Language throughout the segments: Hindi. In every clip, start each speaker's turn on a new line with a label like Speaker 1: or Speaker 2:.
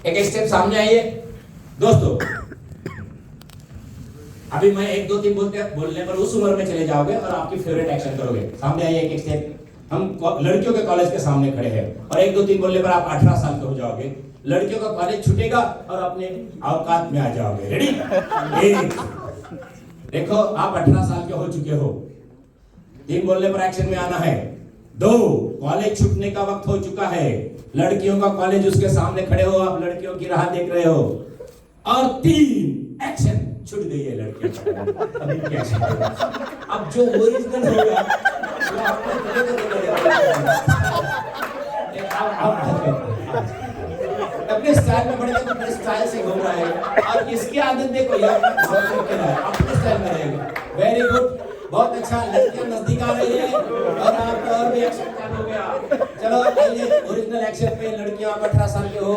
Speaker 1: एक स्टेप सामने आइए दोस्तों। अभी मैं 1 2 3 बोलने पर उस उम्र में चले जाओगे और आपकी फेवरेट एक्शन करोगे। सामने आइए, एक स्टेप। हम लड़कियों के कॉलेज के सामने खड़े हैं और 1 2 3 बोलने पर आप 18 साल के हो जाओगे। लड़कियों का कॉलेज छूटेगा और अपने औकात में आ जाओगे। रेडी? देखो, आप 18 साल के हो चुके हो। 3 बोलने पर एक्शन में आना है। 2, कॉलेज छूटने का वक्त हो चुका है। लड़कियों का कॉलेज उसके सामने खड़े हो, आप लड़कियों की राह देख रहे हो। और 3, एक्शन। छूट गई है लड़कियां। अभी क्या एक्शन? अब जो ओरिजिनल होगा वो अपने स्टाइल में बढ़ेगा, अपने स्टाइल से घूम रहा है। और इसकी आदत देखो यार, अपने स्टाइल में रहेगा। वेरी गुड, बहुत अच्छा। लड़कियां नजदीक आ रही है और आपका और भी एक्शन चालू हो गया। चलो आइए ओरिजिनल एक्शन पे। लड़कियां आप 18 साल के हो।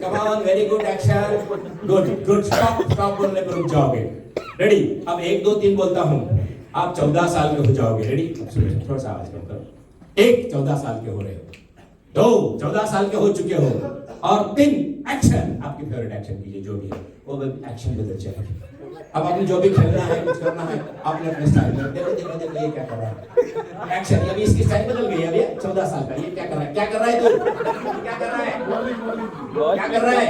Speaker 1: Come on, very good action. Good. Stop बोलने पर रुक जाओगे। रेडी? अब 1 2 3 बोलता हूं, आप 14 साल के हो जाओगे। रेडी? थोड़ा सा आवाज कम करो। 1, 14 साल के हो रहे हो। 2, 14 साल के हो चुके हो। और 3, एक्शन। आपकी फेवरेट एक्शन कीजिए, जो भी है वो एक्शन बदल जाएगा। अब आपने जो भी खेलना है, कुछ करना है, आपने अपने स्टाइल में। देखो ये क्या कर रहा है। एक्शन। अभी इसकी स्टाइल बदल गई है। अभी 14 साल का ये क्या कर रहा है? क्या कर रहा है तू? क्या कर रहा है? क्या कर रहा है?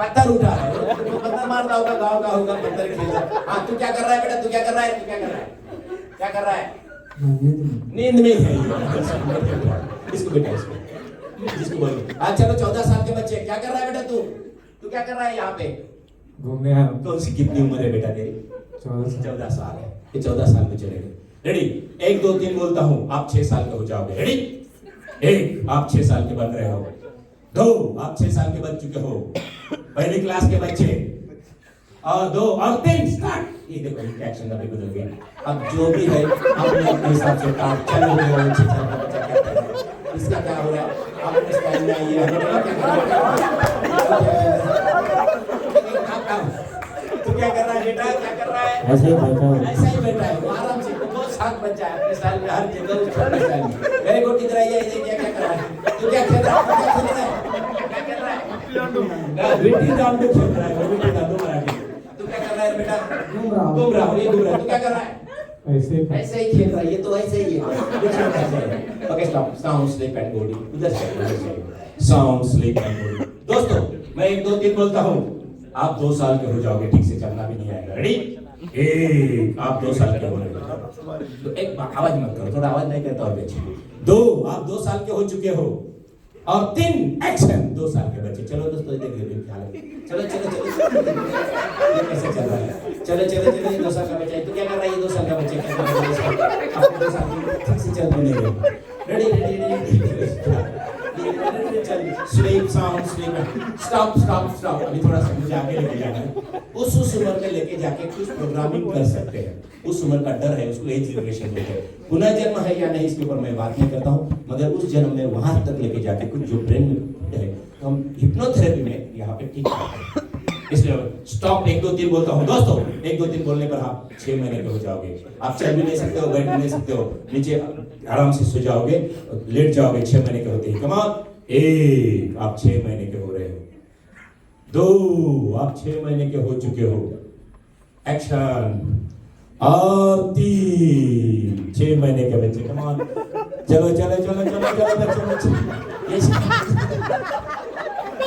Speaker 1: पत्थर उठा है। तो पत्थर मारता होगा, गाँव का होगा, पत्थर खेल रहा है। हाँ, तू क्या कर रहा है बेटा? तू क्या कर रहा है? तू क्या कर रहा है? क्या कर रहा है? नींद में है। इसको बेटा, इसको बोलो। अच्छा, चलो 14 साल के बच्चे, क्या कर रहा है बेटा तू? तू क्या कर रहा है यहाँ पे?
Speaker 2: घूमने आया।
Speaker 1: कौन सी कितनी उम्र है बेटा तेरी? 14 साल है। ये 14 साल में चलेगा। रेडी? 1 2 3 बोलता हूँ, आप 6 साल के हो जाओगे। रेडी? 1, आप 6 साल के बन रहे हो। 2, आप 6 साल के बन चुके हो। पहली क्लास के बच्चे। और 2 और 3 स्टार्ट। ये देखो, इनके एक्शन अभी बदल गए। अब जो भी है अपने हिसाब से काट। चलो इसका क्या हो रहा है? अपने स्टाइल में आइए। तू क्या कर रहा है बेटा? क्या कर रहा है?
Speaker 2: ऐसे ही बैठा हूँ।
Speaker 1: ऐसा ही बैठा है। वो आराम से बहुत शांत बच्चा है, अपने स्टाइल में, हर जगह उसका अपने स्टाइल में। Very good. इधर आइए। ये क्या कर रहा है? तू क्या खेल रहा है? क्या खेल रहा है? क्या कर रहा है? विट्टी दांडू खेल रहा है। विट्टी दांडू मराठी। तू क्या कर रहा है बेटा? घूम रहा हूँ। ये घूम रहा है। तू क्या कर रहा है? ऐसे ही खेल रहा है। ये तो ऐसे ही है। Okay, stop. Sound, sleep and body. उधर से साउंड, स्लीप एंड बॉडी। दोस्तों, मैं 1 2 3 बोलता हूँ, आप 2 साल के हो जाओगे। ठीक से चलना भी नहीं आएगा। रेडी? 1, आप 2 साल के हो रहे हो। तो एक आवाज मत करो, थोड़ा आवाज नहीं करता और अच्छी। 2, आप 2 साल के हो चुके हो। और 3, एक्शन। 2 साल के बच्चे। चलो दोस्तों, देखिए क्या है। चलो ये कैसे चल रहा है? चलो ये 2 साल का बच्चा है। तू क्या कर रहा है? ये 2 साल का बच्चा क्या कर रहा है? आपके 2 साल की ठीक से चल नहीं रहे। Ready? Sleep, sound, sleep. Stop. अभी थोड़ा सा मुझे आगे लेके जाना है। उस उम्र में लेके जाके कुछ प्रोग्रामिंग कर सकते हैं। उस उम्र का डर है, उसको एज लिमिटेशन बोलते हैं। पुनर्जन्म है या नहीं, इसके ऊपर मैं बात नहीं करता हूँ, मगर उस जन्म में वहां तक लेके जाके कुछ जो ब्रेन में है, तो हम हिप्नोथेरेपी में यहाँ पे ठीक करते हैं। इसलिए स्टॉप। 1 2 3 बोलता हूँ दोस्तों। 1 2 3 बोलने पर आप 6 महीने के हो जाओगे। आप चल भी नहीं सकते हो, बैठ भी नहीं सकते हो, नीचे आराम से सो जाओगे, लेट जाओगे 6 महीने के होते ही। Come on. 1, आप 6 महीने के हो रहे हो। 2, आप 6 महीने के हो चुके हो। एक्शन। और 3, 6 महीने के बच्चे। Come on. चलो बच्चे। ये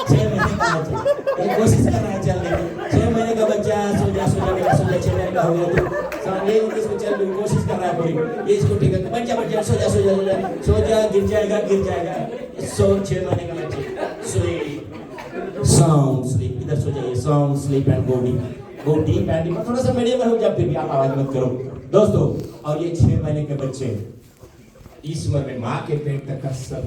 Speaker 1: 6 महीने का बच्चा, ये कोशिश कर रहा है चलने की। 6 महीने का बच्चा, सो जा 6 महीने का हो गया तो ये इसको चल भी कोशिश कर रहा है पूरी। ये इसको ठीक है, बच्चा सो जा, गिर जाएगा। 6 महीने का बच्चा। Sound, sleep. इधर सो जाइए। Sound, sleep and body. Go deep and deep. थोड़ा सा मीडियम में हो जाए, फिर भी आप आवाज मत करो दोस्तों। और ये 6 महीने के बच्चे, इस उम्र में माँ के पेट तक का सब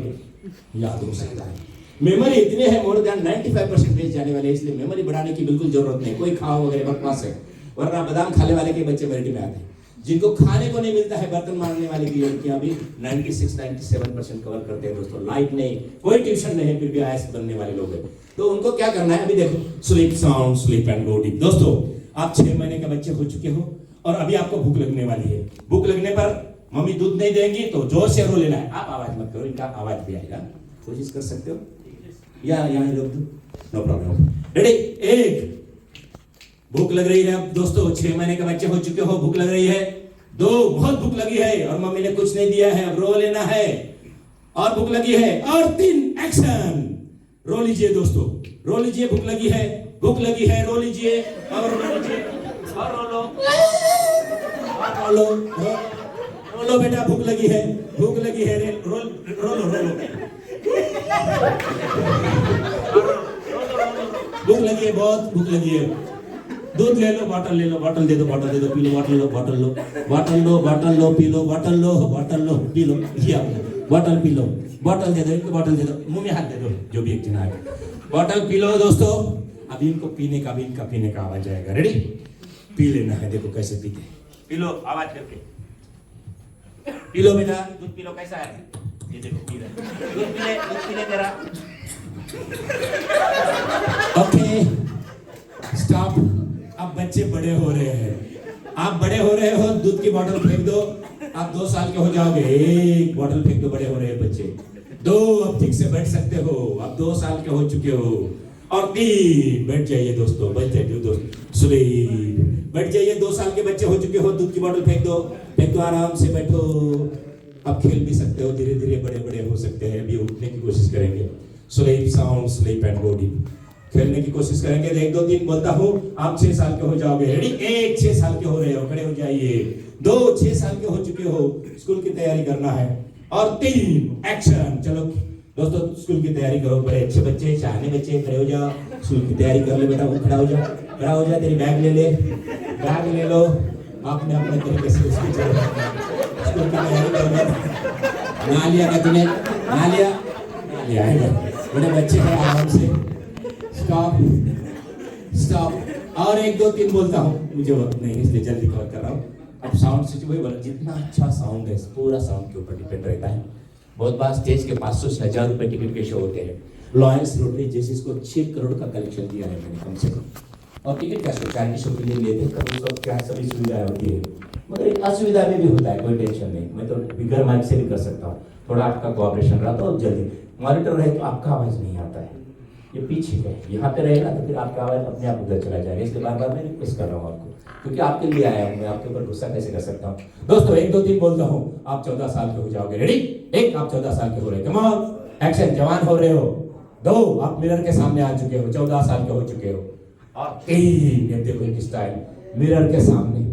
Speaker 1: याद हो सकता है। मेमोरी इतने हैं, मोर देन 95% जाने वाले, इसलिए मेमोरी बढ़ाने की बिल्कुल जरूरत नहीं। कोई खाओ वगैरह बकवास है, वरना बादाम खाने वाले के बच्चे मेरिट में आते हैं। जिनको खाने को नहीं मिलता है, बर्तन मारने वाले की लड़कियां भी 96-97% कवर करते हैं दोस्तों। लाइट नहीं, कोई ट्यूशन नहीं, फिर भी आईएएस बनने वाले लोग हैं। तो उनको क्या करना है? अभी देखो, sleep, sound, sleep and body. दोस्तों, आप 6 महीने के बच्चे हो चुके हो और अभी आपको भूख लगने वाली है। भूख लगने पर मम्मी दूध नहीं देंगी तो जोर से रो लेना है। आप आवाज मत करो, इनका आवाज भी आएगा, कोशिश कर सकते हो। या यहाँ रोक दो, नो प्रॉब्लम। रेडी, एक, भूख लग रही है अब दोस्तों, 6 महीने के बच्चे हो चुके हो, भूख लग रही है। 2, बहुत भूख लगी है और मम्मी ने कुछ नहीं दिया है, अब रो लेना है और भूख लगी है। और 3, एक्शन, रो लीजिए दोस्तों, रो लीजिए, भूख लगी है, भूख लगी है, रो लीजिए और रो लीजिए और रो लो, और रो लो, रो लो बेटा, भूख लगी है, भूख लगी है, रो रो लो, रो लो, भूख लगी है, बहुत भूख लगी है। दूध ले लो, बॉटल ले लो, बॉटल दे दो, बॉटल दे दो, पी लो, बॉटल लो, बॉटल लो, बॉटल लो, बॉटल लो, पी लो, बॉटल लो, बॉटल लो, पी लो, ये बॉटल पी लो, बॉटल दे दो, इनको बॉटल दे दो, मुंह में हाथ दे दो, जो भी एक जना है, बॉटल पी लो दोस्तों। अभी इनको पीने का, अभी इनका पीने का आवाज आएगा। रेडी, पी लेना है, देखो कैसे पीते, पी लो आवाज करके, पी लो बेटा, दूध पी लो, कैसा है, ये देखो पी रहे, दूध पी ले तेरा। Okay, stop. अब बच्चे बड़े हो रहे हैं, आप बड़े हो रहे हो, दूध की बोतल फेंक दो, आप 2 साल के हो जाओगे, 1 बोतल फेंक दो, बड़े हो रहे हैं बच्चे। 2, अब ठीक से बैठ सकते हो, अब 2 साल के हो चुके हो। और 3, बैठ जाइए दोस्तों, बैठ जाइए दोस्त, स्लीप, बैठ जाइए। 2 साल के बच्चे हो चुके हो, दूध की बोतल फेंक दो, फेंक दो, आराम से बैठो। अब खेल भी सकते हो, धीरे धीरे बड़े बड़े हो सकते हैं, अभी उठने की कोशिश करेंगे। Sleep, sound sleep and body, खेलने की कोशिश करेंगे। 1, 2, 3 बोलता हूँ, आप 6 साल के हो जाओगे। रेडी, 1, 6 साल के हो रहे हो, खड़े हो जाइए। 2, 6 साल के हो चुके हो, स्कूल की तैयारी करना है। और 3, एक्शन, चलो दोस्तों स्कूल की तैयारी करो, बड़े अच्छे बच्चे, चाहने बच्चे, खड़े हो जाओ, स्कूल की तैयारी कर ले बेटा, वो खड़ा हो जा, खड़ा हो जा, तेरी बैग ले ले, बैग ले लो, आपने अपने तरीके से उसकी स्कूल की तैयारी कर लो। ना लिया क्या तूने, ना लिया, लिया है, बड़े बच्चे हैं, आराम से। Stop, stop. और 1, 2, 3 बोलता हूँ, मुझे वक्त नहीं इसलिए जल्दी कवर कर रहा हूँ। अब साउंड से वही बोला, जितना अच्छा साउंड है पूरा साउंड के ऊपर डिपेंड रहता है। बहुत बार स्टेज के 500 से 1000 रुपए टिकट के शो होते हैं। लॉयंस रोटरी जैसे इसको 6 करोड़ का कलेक्शन दिया है मैंने कम से कम। और टिकट का शो, चैरिटी शो के लिए लेते हैं, तब उसको क्या सभी सुविधाएं होती है, मगर असुविधा में भी होता है, कोई टेंशन नहीं, मैं तो बिगर माइक से भी कर सकता हूँ। थोड़ा आपका कोऑपरेशन रहा तो जल्दी, मॉनिटर रहे तो आपका आवाज नहीं आता है, ये पीछे है, यहाँ पे रहेगा तो फिर आपका आवाज अपने आप उधर चला जाएगा। इसलिए बार बार मैं रिक्वेस्ट कर रहा हूँ आपको, क्योंकि आपके लिए आया हूँ मैं, आपके ऊपर गुस्सा कैसे कर सकता हूँ। दोस्तों 1, 2, 3 बोलता हूँ, आप 14 साल के हो जाओगे। रेडी, 1, आप 14 साल के हो रहे, कम ऑन, एक्शन, जवान हो रहे हो। 2, आप मिरर के सामने आ चुके हो, 14 साल के हो चुके हो। और 3, ये देखो एक स्टाइल, मिरर के सामने